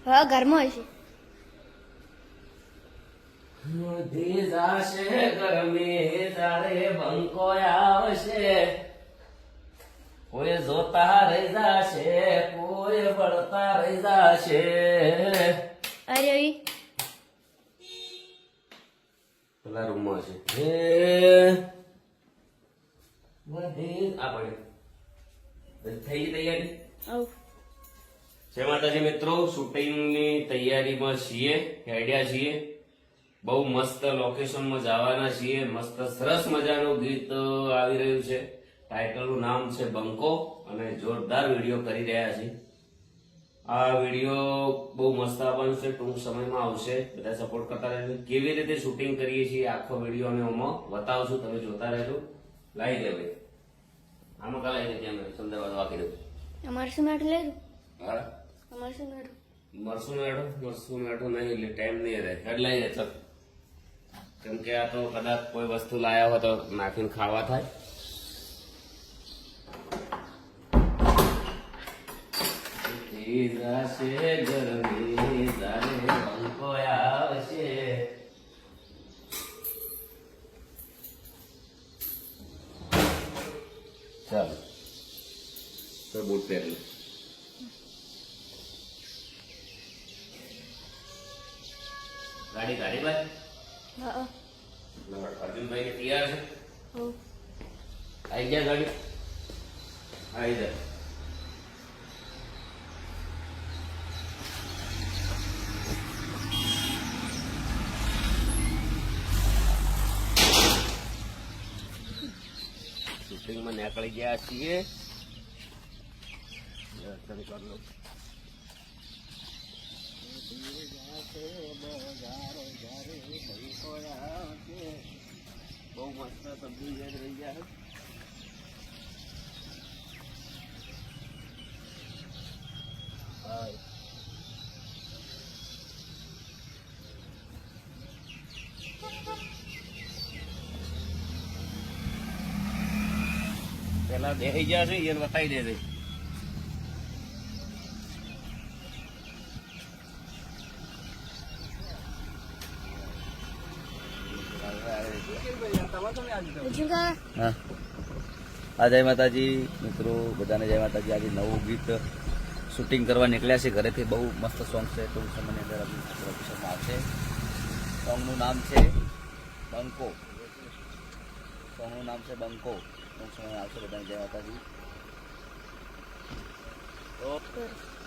હા ઘરમાં હશે. વધી જાશે ગરમી તારે બંકો આવશે, કોઈ જોતા રહી જાશે, કોઈ બળતા રહી જાશે. અરે પેલા રૂમમાં છે હે વધી આ પડે થઈ ગઈ તૈયારી. જય માતાજી મિત્રો, શૂટિંગની તૈયારીમાં છીએ, હેડ્યા છીએ. બહુ મસ્ત લોકેશનમાં જવાના છીએ. મસ્ત સરસ મજાનું ગીત આવી રહ્યું છે. ટાઇટલનું નામ છે બંકો અને જોરદાર વિડીયો કરી રહ્યા છીએ. આ વિડીયો બહુ મસ્ત આવવાનું છે, ટૂંક સમયમાં આવશે. બધા સપોર્ટ કરતા રહેજો. કેવી રીતે શૂટિંગ કરીએ છીએ આખો વિડીયો અમે આમાં બતાવશું, તમે જોતા રહેજો. લાવી દે ભાઈ, આમાં કલાઈ દે ત્યાં સંદર્ભ વાકી દઉં. અમારે શું મેઠું લેવું? હા અમારે શું મેઠું? મરસું મેઠો નહીં એટલે ટાઈમ નહીં રહે. હેડલાઈ દે ચલ, કેમ કે આ તો કદાચ કોઈ વસ્તુ લાયા હોય તો નાખીને ખાવા થાય. ગરમી તારે બંકો આવશે. ચાલો તો બૂટ પહેરી ગાડી ગાડી ભાઈ. હા અર્જુનભાઈ ને તૈયાર છે. હો આવી ગયા ગાડી, આવી જાય. શૂટિંગમાં નીકળી ગયા છીએ. દર્શન કરી લો. બહુ મસ્ત સબ્જી રહી ગયા. પેલા બેસી ગયા છે એને બતાવી દે છે. હા જય માતાજી મિત્રો, બધાને જય માતાજી. આજે નવું ગીત શૂટિંગ કરવા નીકળ્યા છે ઘરેથી. બહુ મસ્ત સોંગ છે, ટૂંક સમયની અંદર લોકેશનમાં આવશે. સોંગનું નામ છે બંકો. સોંગનું નામ છે બંકો. ટૂંક સમયમાં આવશે. બધાને જય માતાજી.